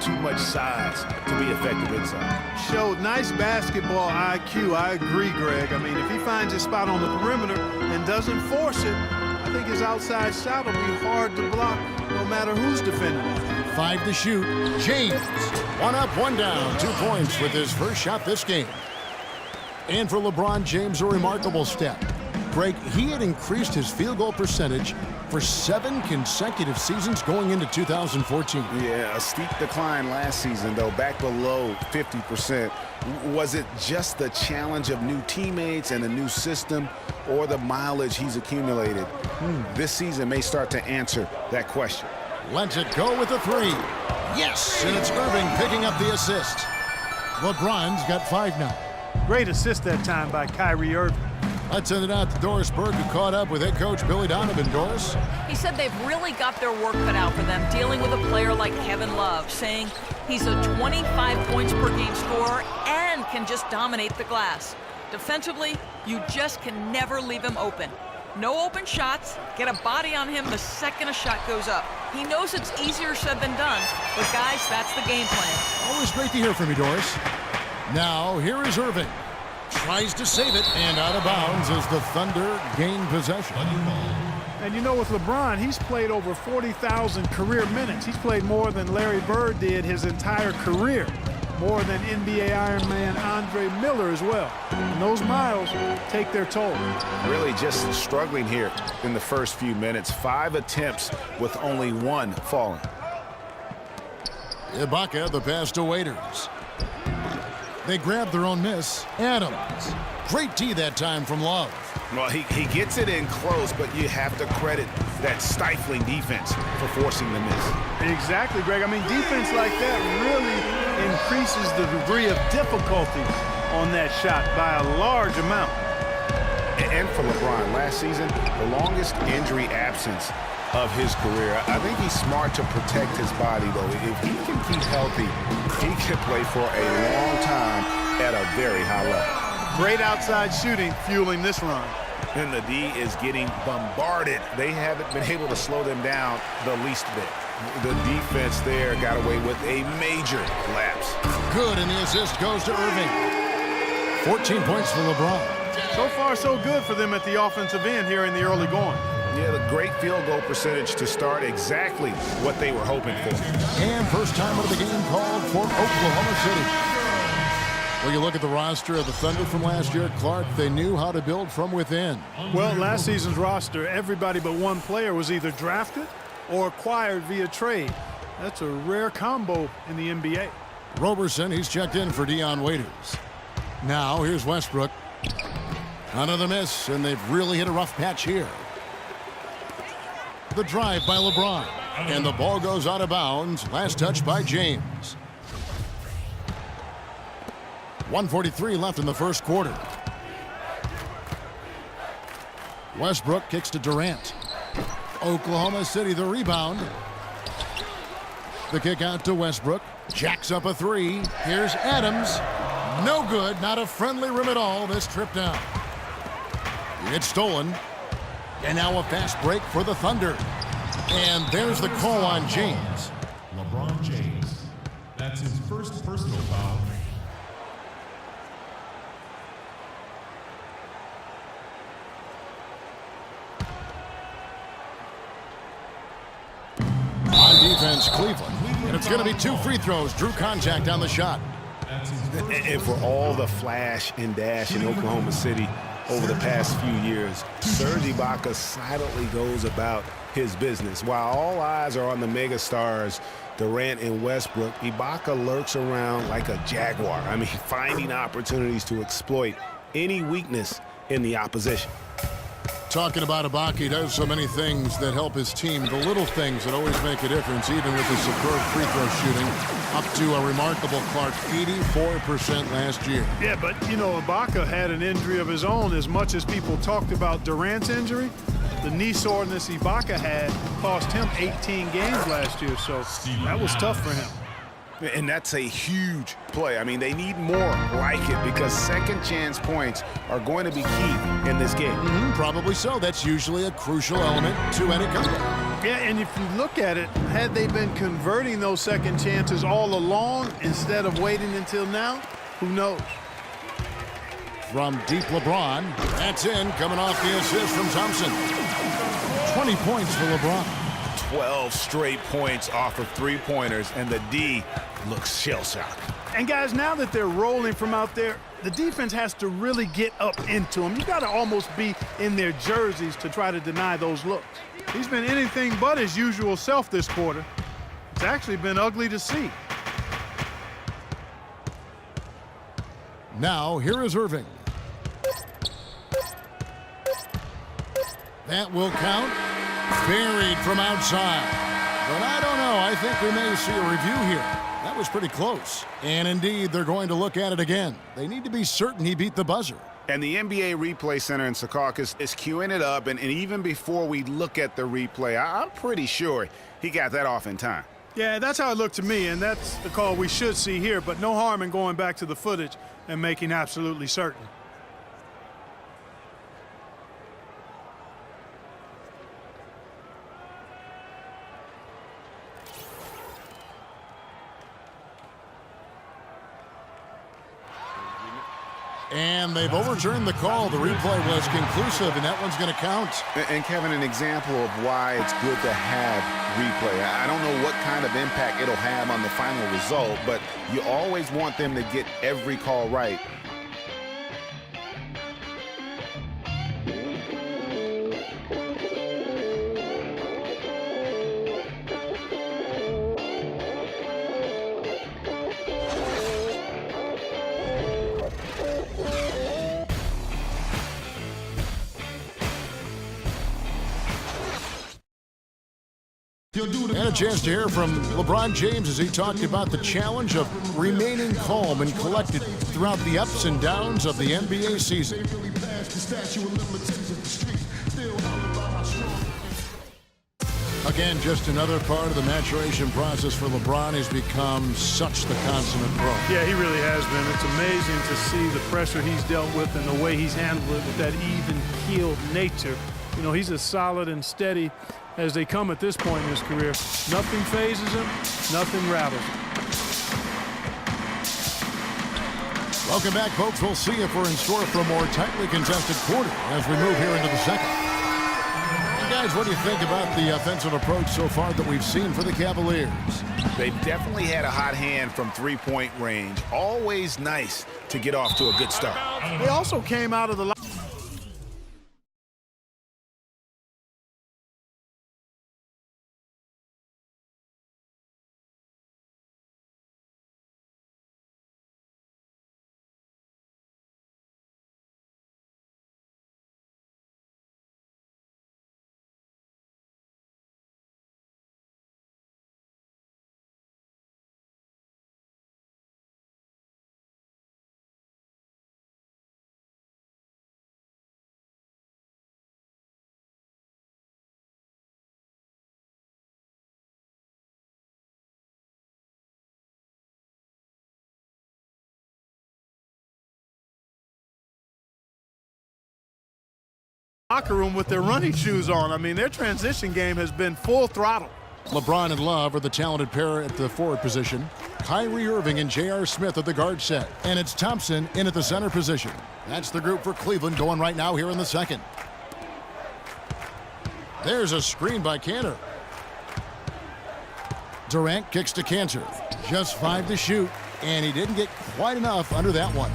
too much size to be effective inside. Showed nice basketball IQ. I agree, Greg. I mean, if he finds his spot on the perimeter and doesn't force it, I think his outside shot will be hard to block no matter who's defending him. 5 to shoot. James. 1 up, 1 down. 2 points with his first shot this game. And for LeBron James, a remarkable step. Greg, he had increased his field goal percentage for 7 consecutive seasons going into 2014. Yeah, a steep decline last season, though, back below 50%. Was it just the challenge of new teammates and a new system, or the mileage he's accumulated? This season may start to answer that question. Lets it go with a 3. Yes, and it's Irving picking up the assist. LeBron's got 5 now. Great assist that time by Kyrie Irving. Let's send it out to Doris Burke, who caught up with head coach Billy Donovan. Doris? He said they've really got their work cut out for them dealing with a player like Kevin Love, saying he's a 25 points per game scorer and can just dominate the glass. Defensively, you just can never leave him open. No open shots, get a body on him the second a shot goes up. He knows it's easier said than done, but guys, that's the game plan. Always great to hear from you, Doris. Now, here is Irving. Tries to save it, and out of bounds as the Thunder gain possession. And you know, with LeBron, he's played over 40,000 career minutes. He's played more than Larry Bird did his entire career. More than NBA Iron Man Andre Miller as well. And those miles take their toll. Really just struggling here in the first few minutes. 5 attempts with only 1 falling. Ibaka, the pass to Waiters. They grab their own miss. Adams. Great D that time from Love. Well, he gets it in close, but you have to credit that stifling defense for forcing the miss. Exactly, Greg. I mean, defense like that really increases the degree of difficulty on that shot by a large amount. And for LeBron, last season, the longest injury absence of his career. I think he's smart to protect his body, though. If he can keep healthy, he can play for a long time at a very high level. Great outside shooting fueling this run. And the D is getting bombarded. They haven't been able to slow them down the least bit. The defense there got away with a major lapse. Good, and the assist goes to Irving. 14 points for LeBron. So far, so good for them at the offensive end here in the early going. Yeah, the great field goal percentage to start, exactly what they were hoping for. And first time of the game called for Oklahoma City. Well, you look at the roster of the Thunder from last year, Clark, they knew how to build from within. Well, last season's roster, everybody but one player was either drafted or acquired via trade. That's a rare combo in the NBA. Roberson, he's checked in for Dion Waiters. Now, here's Westbrook. Another miss, and they've really hit a rough patch here. The drive by LeBron, and the ball goes out of bounds. Last touch by James. 1:43 left in the first quarter. Westbrook kicks to Durant. Oklahoma City the rebound. The kick out to Westbrook. Jacks up a 3. Here's Adams. No good. Not a friendly rim at all this trip down. It's stolen. And now a fast break for the Thunder. And there's the call on James. LeBron James. That's his first personal foul. On defense, Cleveland. And it's going to be 2 free throws. Drew contact on the shot. And for all the flash and dash in Oklahoma City over the past few years, Serge Ibaka silently goes about his business. While all eyes are on the mega stars, Durant and Westbrook, Ibaka lurks around like a jaguar. I mean, finding opportunities to exploit any weakness in the opposition. Talking about Ibaka, he does so many things that help his team. The little things that always make a difference, even with his superb free throw shooting, up to a remarkable, Clark, 84% last year. Yeah, but, you know, Ibaka had an injury of his own. As much as people talked about Durant's injury, the knee soreness Ibaka had cost him 18 games last year, so that was tough for him. And that's a huge play. I mean, they need more like it because second chance points are going to be key in this game. Probably so. That's usually a crucial element to any comeback. Yeah, and if you look at it, had they been converting those second chances all along instead of waiting until now, who knows? From deep, LeBron. That's in, coming off the assist from Thompson. 20 points for LeBron. 12 straight points off of three-pointers, and the D looks shell-shocked. And guys, now that they're rolling from out there, the defense has to really get up into them. You got to almost be in their jerseys to try to deny those looks. He's been anything but his usual self this quarter. It's actually been ugly to see. Now, here is Irving. That will count. Buried from outside. But I don't know. I think we may see a review here. That was pretty close. And indeed, they're going to look at it again. They need to be certain he beat the buzzer. And the NBA Replay Center in Secaucus is queuing it up, and even before we look at the replay, I'm pretty sure he got that off in time. Yeah, that's how it looked to me, and that's the call we should see here, but no harm in going back to the footage and making absolutely certain. And they've overturned the call. The replay was conclusive, and that one's going to count. And Kevin, an example of why it's good to have replay. I don't know what kind of impact it'll have on the final result, but you always want them to get every call right. And a chance to hear from LeBron James as he talked about the challenge of remaining calm and collected throughout the ups and downs of the NBA season. Again, just another part of the maturation process for LeBron. Has become such the consummate pro. Yeah, he really has been. It's amazing to see the pressure he's dealt with and the way he's handled it with that even-keeled nature. You know, he's as solid and steady as they come at this point in his career. Nothing phases him, nothing rattles him. Welcome back, folks. We'll see if we're in store for a more tightly contested quarter as we move here into the second. And guys, what do you think about the offensive approach so far that we've seen for the Cavaliers? They've definitely had a hot hand from three-point range. Always nice to get off to a good start. They also came out of the locker room with their running shoes on. I mean, their transition game has been full throttle. LeBron and Love are the talented pair at the forward position. Kyrie Irving and J.R. Smith at the guard set. And it's Thompson in at the center position. That's the group for Cleveland going right now here in the second. There's a screen by Kanter. Durant kicks to Kanter. Just 5 to shoot, and he didn't get quite enough under that one.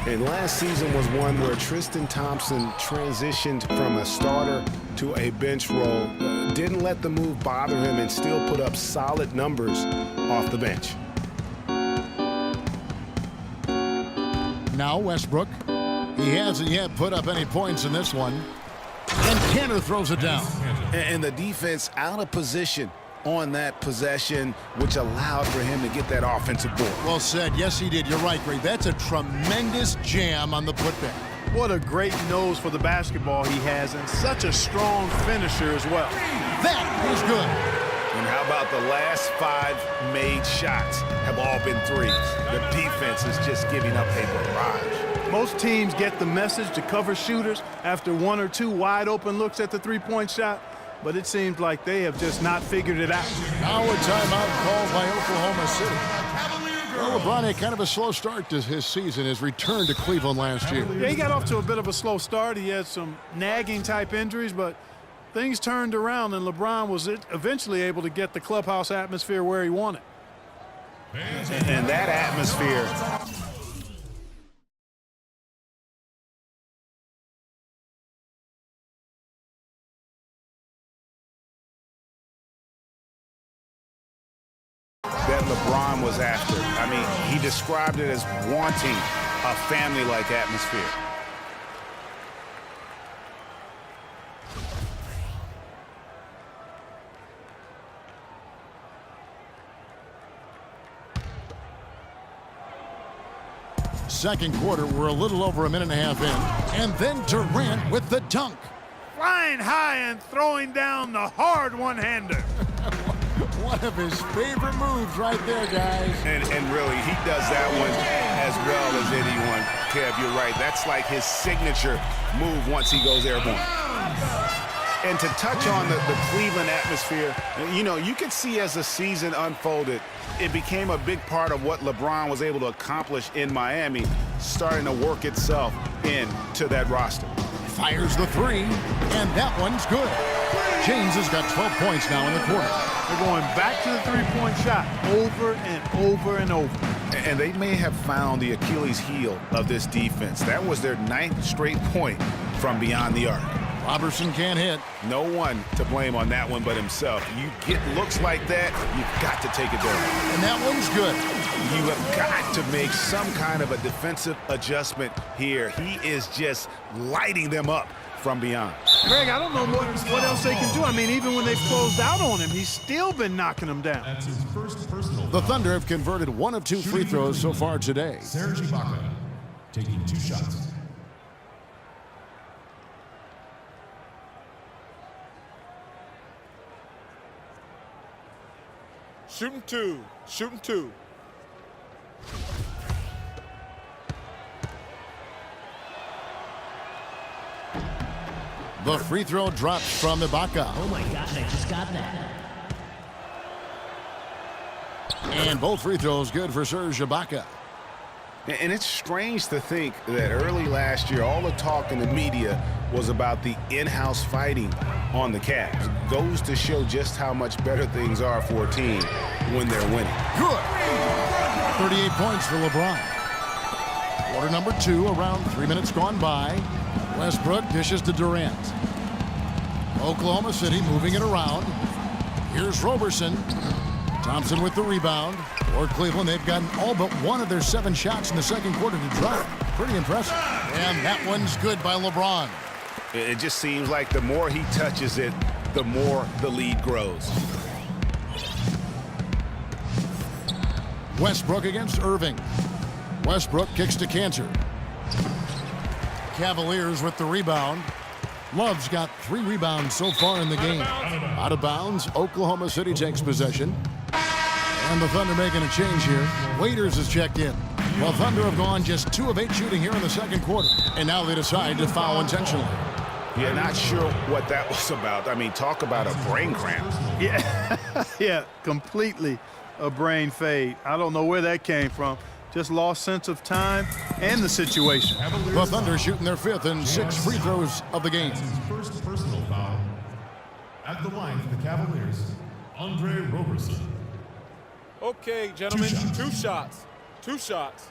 And last season was one where Tristan Thompson transitioned from a starter to a bench role. Didn't let the move bother him and still put up solid numbers off the bench. Now Westbrook. He hasn't yet put up any points in this one. And Kanter throws it down. And the defense out of position on that possession, which allowed for him to get that offensive board. Well said. Yes, he did. You're right, Greg. That's a tremendous jam on the putback. What a great nose for the basketball he has, and such a strong finisher as well. That is good. And how about the last 5 made shots have all been threes? The defense is just giving up a barrage. Most teams get the message to cover shooters after 1 or 2 wide open looks at the three-point shot. but it seems like they have just not figured it out. Now a timeout called by Oklahoma City. Well, LeBron had kind of a slow start to his season, his return to Cleveland last year. Yeah, he got off to a bit of a slow start. He had some nagging type injuries, but things turned around, and LeBron was eventually able to get the clubhouse atmosphere where he wanted. And that atmosphere that LeBron was after. I mean, he described it as wanting a family-like atmosphere. Second quarter, we're a little over a minute and a half in. And then Durant with the dunk. Flying high and throwing down the hard one-hander. One of his favorite moves right there, guys. And really, he does that one as well as anyone. Kev, you're right. That's like his signature move once he goes airborne. And to touch on the Cleveland atmosphere, you know, you could see as the season unfolded, it became a big part of what LeBron was able to accomplish in Miami, starting to work itself into that roster. Fires the three, and that one's good. James has got 12 points now in the quarter. They're going back to the three-point shot over and over and over. And they may have found the Achilles heel of this defense. That was their 9th straight point from beyond the arc. Robertson can't hit. No one to blame on that one but himself. You get looks like that, you've got to take it down. And that one's good. You have got to make some kind of a defensive adjustment here. He is just lighting them up from beyond. Greg, I don't know what else they can do. I mean, even when they've closed out on him, he's still been knocking them down. That's his first personal. The Thunder have converted 1 of 2 free throws so far today. Serge Ibaka taking 2 shots. Shooting two. Shooting two. The free throw drops from Ibaka. Oh my gosh, I just got that. And both free throws good for Serge Ibaka. And it's strange to think that early last year, all the talk in the media was about the in-house fighting on the Cavs. Goes to show just how much better things are for a team when they're winning. Good. 38 points for LeBron. Quarter number 2, around 3 minutes gone by. Westbrook dishes to Durant. Oklahoma City moving it around. Here's Roberson. Thompson with the rebound. For Cleveland, they've gotten all but 1 of their 7 shots in the second quarter to drop. Pretty impressive. And that one's good by LeBron. It just seems like the more he touches it, the more the lead grows. Westbrook against Irving. Westbrook kicks to Cantor. Cavaliers with the rebound. Love's got 3 rebounds so far in the game. Out of bounds, Oklahoma City takes possession. And the Thunder making a change here. Waiters has checked in. Well, Thunder have gone just 2 of 8 shooting here in the second quarter. And now they decide to foul intentionally. Yeah, not sure what that was about. I mean, talk about a brain cramp. Yeah, yeah, completely a brain fade. I don't know where that came from. Just lost sense of time and the situation. The Thunder shooting their 5th and 6th free throws of the game. That's his first personal foul. At the line for the Cavaliers, Andre Roberson. Okay, gentlemen, 2 shots. 2 shots. 2 shots.